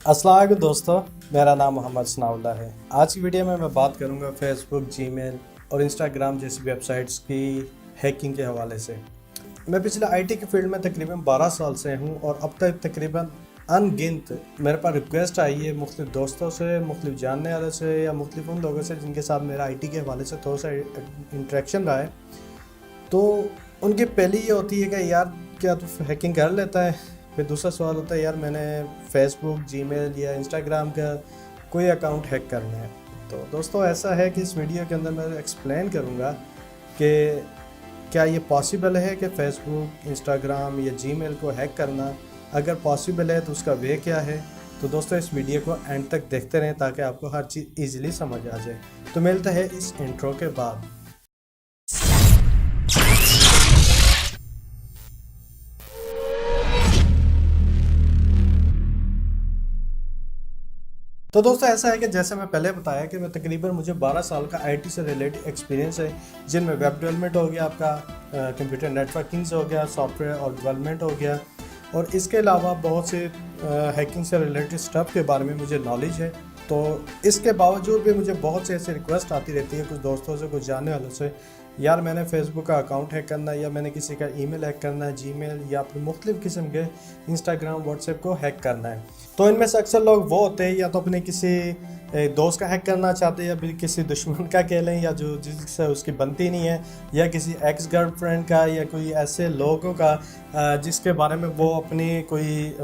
अस्सलाम वालेकुम दोस्तों, मेरा नाम मोहम्मद सनाउल्लाह है। आज की वीडियो में मैं बात करूंगा फेसबुक, जीमेल और इंस्टाग्राम जैसी वेबसाइट्स की हैकिंग के हवाले से। मैं पिछले आईटी के फील्ड में तकरीबन 12 साल से हूं और अब तक तकरीबन अनगिनत मेरे पास रिक्वेस्ट आई है मुख्तलिफ दोस्तों से, मुख्तलिफ जानने वालों से या मुख्तलिफ उन लोगों से जिनके साथ मेरा आईटी के हवाले से थोड़ा सा इंटरेक्शन रहा है। तो उनकी पहली ये होती है कि यार क्या तू हैकिंग कर लेता है। फिर दूसरा सवाल होता है यार मैंने फेसबुक, जीमेल या इंस्टाग्राम का कोई अकाउंट हैक करना है। तो दोस्तों ऐसा है कि इस वीडियो के अंदर मैं एक्सप्लेन करूँगा कि क्या ये पॉसिबल है कि फेसबुक, इंस्टाग्राम या जीमेल को हैक करना। अगर पॉसिबल है तो उसका वे क्या है। तो दोस्तों इस वीडियो को एंड तक देखते रहें ताकि आपको हर चीज़ ईजिली समझ आ जाए। तो मिलता है इस इंट्रो के बाद। तो दोस्तों ऐसा है कि जैसे मैं पहले बताया कि मैं तकरीबन मुझे 12 साल का आईटी से रिलेटेड एक्सपीरियंस है, जिनमें वेब डेवलपमेंट हो गया, आपका कंप्यूटर नेटवर्किंग हो गया, सॉफ्टवेयर और डेवलपमेंट हो गया, और इसके अलावा बहुत से हैकिंग से रिलेटेड स्टफ़ के बारे में मुझे नॉलेज है। तो इसके बावजूद भी मुझे बहुत से ऐसे रिक्वेस्ट आती रहती है कुछ दोस्तों से, कुछ जानने वालों से, यार मैंने फेसबुक का अकाउंट हैक करना है या मैंने किसी का ईमेल हैक करना है, जीमेल या फिर मुख्तलिफ़ किस्म के इंस्टाग्राम, व्हाट्सएप को हैक करना है। तो इनमें से अक्सर लोग वो होते हैं या तो अपने किसी दोस्त का हैक करना चाहते हैं या फिर किसी दुश्मन का कह लें, या जो जिससे उसकी बनती नहीं है, या किसी एक्स गर्लफ्रेंड का, या कोई ऐसे लोगों का जिसके बारे में वो अपनी कोई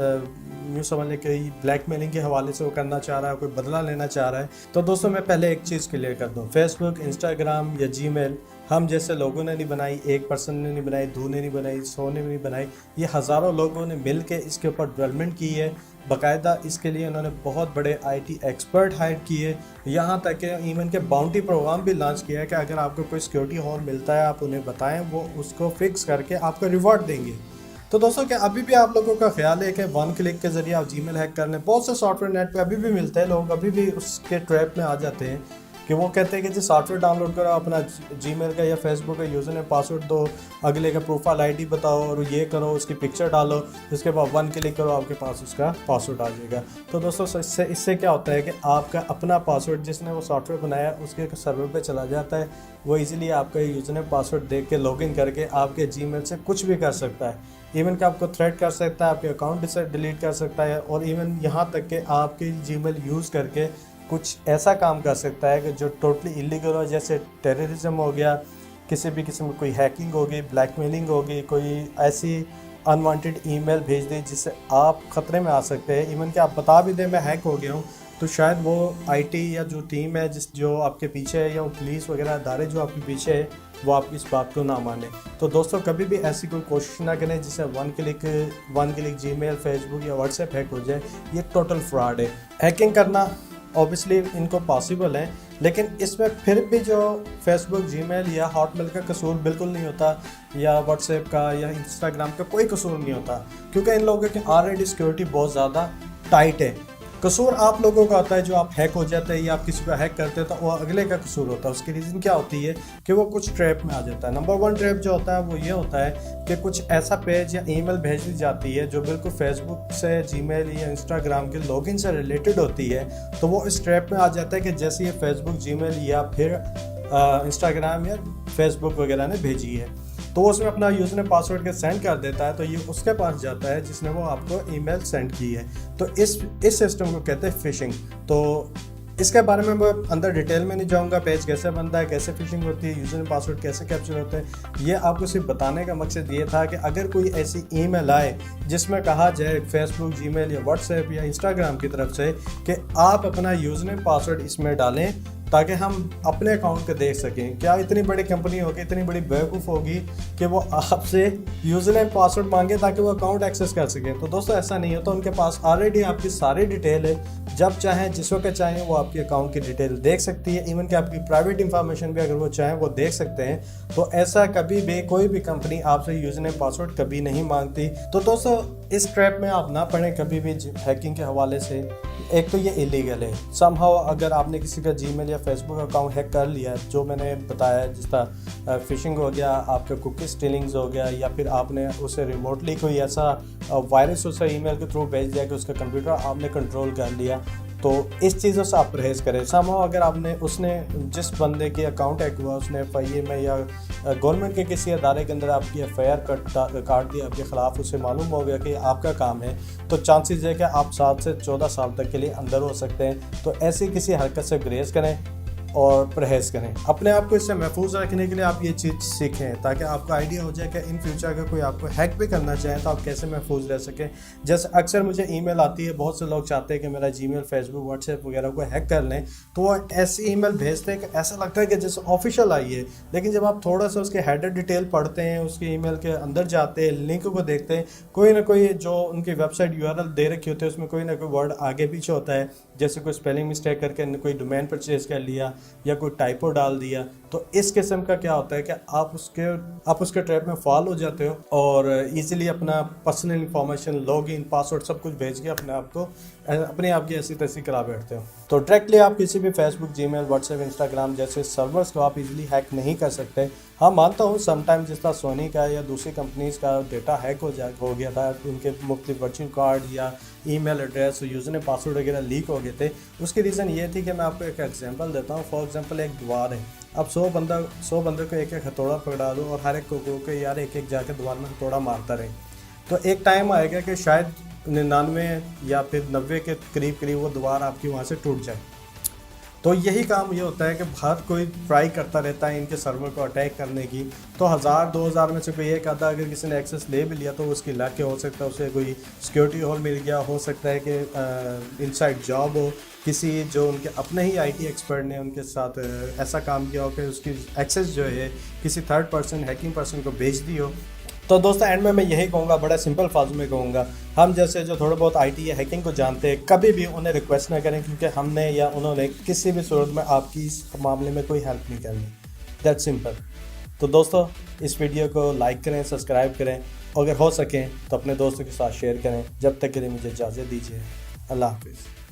यूँ समझ लें कि ब्लैकमेलिंग के हवाले से वो करना चाह रहा है, कोई बदला लेना चाह रहा है। तो दोस्तों मैं पहले एक चीज़ क्लियर कर दूँ, फेसबुक, इंस्टाग्राम या जीमेल हम जैसे लोगों ने नहीं बनाई, एक पर्सन ने नहीं बनाई, दो ने नहीं बनाई, 100 ने नहीं बनाई, ये हज़ारों लोगों ने मिल के इसके ऊपर डेवलपमेंट की है। बाकायदा इसके लिए उन्होंने बहुत बड़े आईटी एक्सपर्ट हायर किए, यहाँ तक कि इवन के बाउंटी प्रोग्राम भी लॉन्च किया है कि अगर आपको कोई सिक्योरिटी होल मिलता है आप उन्हें बताएं, वो उसको फिक्स करके आपको रिवॉर्ड देंगे। तो दोस्तों क्या अभी भी आप लोगों का ख्याल है कि वन क्लिक के ज़रिए आप जीमेल हैक कर लें? बहुत से सॉफ्टवेयर नेट पे अभी भी मिलते हैं, लोग अभी भी उसके ट्रैप में आ जाते हैं कि वो कहते हैं कि जी सॉफ्टवेयर डाउनलोड करो, अपना जीमेल का या फेसबुक का यूज़र नेम पासवर्ड दो, अगले का प्रोफाइल आईडी बताओ और ये करो, उसकी पिक्चर डालो, उसके बाद वन क्लिक करो, आपके पास उसका पासवर्ड आ जाएगा। तो दोस्तों इससे क्या होता है कि आपका अपना पासवर्ड जिसने वो सॉफ्टवेयर बनाया उसके सर्वर पे चला जाता है, वो इजीली आपका यूज़र नेम पासवर्ड देख के लॉगिन करके आपके जीमेल से कुछ भी कर सकता है। इवन कि आपको थ्रेट कर सकता है, आपके अकाउंट से डिलीट कर सकता है, और इवन यहाँ तक कि आपके जीमेल यूज़ करके कुछ ऐसा काम कर सकता है कि जो टोटली इलीगल हो, जैसे टेररिज्म हो गया, किसी भी किस्म की कोई हैकिंग होगी, ब्लैकमेलिंग होगी, कोई ऐसी अनवांटेड ईमेल भेज दी जिससे आप ख़तरे में आ सकते हैं। इवन कि आप बता भी दें मैं हैक हो गया हूँ, तो शायद वो आईटी या जो टीम है जो आपके पीछे है, या वो पुलिस वगैरह अदारे जो आपके पीछे है, वो आपकी इस बात को ना माने। तो दोस्तों कभी भी ऐसी कोई कोशिश ना करें जिससे वन क्लिक जीमेल, फेसबुक या व्हाट्सएप हैक हो जाए। ये टोटल फ्रॉड है। हैकिंग करना ऑब्वियसली इनको पॉसिबल है, लेकिन इसमें फिर भी जो फेसबुक, जीमेल या हॉटमेल का कसूर बिल्कुल नहीं होता, या व्हाट्सएप का या इंस्टाग्राम का कोई कसूर नहीं होता, क्योंकि इन लोगों की ऑलरेडी सिक्योरिटी बहुत ज़्यादा टाइट है। कसूर आप लोगों का होता है जो आप हैक हो जाते हैं या आप किसी को हैक करते हैं, तो वो अगले का कसूर होता है। उसकी रीज़न क्या होती है कि वो कुछ ट्रैप में आ जाता है। नंबर 1 ट्रैप जो होता है वो ये होता है कि कुछ ऐसा पेज या ईमेल भेज दी जाती है जो बिल्कुल फेसबुक से, जीमेल या इंस्टाग्राम के लॉगिन से रिलेटेड होती है। तो वो इस ट्रैप में आ जाता है कि जैसे ये फेसबुक, जीमेल या फिर इंस्टाग्राम या फेसबुक वगैरह ने भेजी है, तो वो उसमें अपना यूज़र नेम पासवर्ड के सेंड कर देता है, तो ये उसके पास जाता है जिसने वो आपको ईमेल सेंड की है। तो इस सिस्टम को कहते हैं फिशिंग। तो इसके बारे में मैं अंदर डिटेल में नहीं जाऊंगा, पेज कैसे बनता है, कैसे फिशिंग होती है, यूज़र नेम पासवर्ड कैसे कैप्चर होते हैं। ये आपको सिर्फ बताने का मकसद ये था कि अगर कोई ऐसी ईमेल आए जिसमें कहा जाए फेसबुक, जीमेल या व्हाट्सएप या इंस्टाग्राम की तरफ से कि आप अपना यूज़र नेम पासवर्ड इसमें डालें ताकि हम अपने अकाउंट को देख सकें। क्या इतनी बड़ी कंपनी होगी, इतनी बड़ी बेवकूफ़ होगी कि वो आपसे यूज़र नेम पासवर्ड मांगे ताकि वो अकाउंट एक्सेस कर सकें? तो दोस्तों ऐसा नहीं है। तो उनके पास ऑलरेडी आपकी सारी डिटेल है, जब चाहें, जिस वक्त चाहें वो आपके अकाउंट की डिटेल देख सकती है। इवन कि आपकी प्राइवेट इंफॉर्मेशन भी अगर वो चाहें वो देख सकते हैं। तो ऐसा कभी भी कोई भी कंपनी आपसे यूज़र नेम पासवर्ड कभी नहीं मांगती। तो दोस्तों इस ट्रैप में आप ना पड़ें कभी भी हैकिंग के हवाले से। एक तो ये इलीगल है समहाउ, अगर आपने किसी का जीमेल या फेसबुक अकाउंट हैक कर लिया, जो मैंने बताया जिस तरह फिशिंग हो गया, आपका कुकी स्टीलिंग्स हो गया, या फिर आपने उसे रिमोटली कोई ऐसा वायरस उसे ईमेल के थ्रू भेज दिया कि उसका कंप्यूटर आपने कंट्रोल कर लिया, तो इस चीज़ों से आप परहेज़ करें। समहाउ अगर आपने उसने जिस बंदे के अकाउंट हैक हुआ उसने FIA में या गवर्नमेंट के किसी अदारे के अंदर आपकी FIR काट दी आपके ख़िलाफ़, उसे मालूम हो गया कि आपका काम है, तो चांसेस है कि आप 7 से 14 साल तक के लिए अंदर हो सकते हैं। तो ऐसी किसी हरकत से गुरेज करें और परहेज़ करें। अपने आप को इससे महफूज रखने के लिए आप ये चीज़ सीखें ताकि आपको आइडिया हो जाए कि इन फ्यूचर अगर कोई आपको हैक भी करना चाहे तो आप कैसे महफूज रह सकें। जैसे अक्सर मुझे ईमेल आती है, बहुत से लोग चाहते हैं कि मेरा जीमेल, फेसबुक, व्हाट्सएप वगैरह को हैक कर लें, तो वो ऐसी ईमेल भेजते हैं कि ऐसा लगता है कि जैसे ऑफिशियल आई है, लेकिन जब आप थोड़ा सा उसके हेडर डिटेल पढ़ते हैं, उसके ईमेल के अंदर जाते हैं, लिंक को देखते हैं, कोई ना कोई जो उनकी वेबसाइट URL दे रखी होती है उसमें कोई ना कोई वर्ड आगे पीछे होता है, जैसे कोई स्पेलिंग मिस्टेक करके कोई डोमेन परचेज कर लिया या कोई टाइपो डाल दिया। तो इस किस्म का क्या होता है कि आप उसके ट्रैप में फॉल हो जाते हो और इजीली अपना पर्सनल इंफॉर्मेशन, लॉगिन, पासवर्ड सब कुछ भेज के अपने आप की ऐसी तैसी करा बैठते हो। तो डायरेक्टली आप किसी भी फेसबुक, जीमेल, व्हाट्सएप, इंस्टाग्राम जैसे सर्वर्स को आप इजीली हैक नहीं कर सकते। हाँ, मानता हूँ समटाइम जिस तरह सोनी का या दूसरी कंपनीज का डेटा हैक हो गया था, उनके मुख्तलिफ वर्चुअल कार्ड या ईमेल एड्रेस, यूज़र ने पासवर्ड वगैरह लीक हो गए थे। उसकी रीज़न ये थी कि मैं आपको एक एग्जांपल देता हूँ। फॉर एग्जांपल एक दीवार है, अब 100 बंदे को एक एक हथौड़ा पकड़ा दो और हर एक को यार एक एक जाकर दीवार में हथौड़ा मारता रहे, तो एक टाइम आएगा कि शायद 99 या फिर 90 के करीब वो दीवार आपकी वहाँ से टूट जाए। तो यही काम ये होता है कि हर कोई ट्राई करता रहता है इनके सर्वर को अटैक करने की। तो 1000-2000 में से कोई एक आधा अगर किसी ने एक्सेस ले भी लिया तो उसकी लक के हो सकता है उसे कोई सिक्योरिटी होल मिल गया, हो सकता है कि इनसाइड जॉब हो, किसी जो उनके अपने ही IT एक्सपर्ट ने उनके साथ ऐसा काम किया हो कि उसकी एक्सेस जो है किसी थर्ड पर्सन, हैकिंग पर्सन को भेज दी हो। तो दोस्तों एंड में मैं यही कहूँगा, बड़ा सिंपल फाजू में कहूँगा, हम जैसे जो थोड़ा बहुत IT या हैकिंग को जानते हैं, कभी भी उन्हें रिक्वेस्ट ना करें, क्योंकि हमने या उन्होंने किसी भी सूरत में आपकी इस मामले में कोई हेल्प नहीं करनी। That's simple. तो दोस्तों इस वीडियो को लाइक करें, सब्सक्राइब करें, अगर हो सकें तो अपने दोस्तों के साथ शेयर करें। जब तक के लिए मुझे इजाज़त दीजिए। अल्लाह हाफिज़।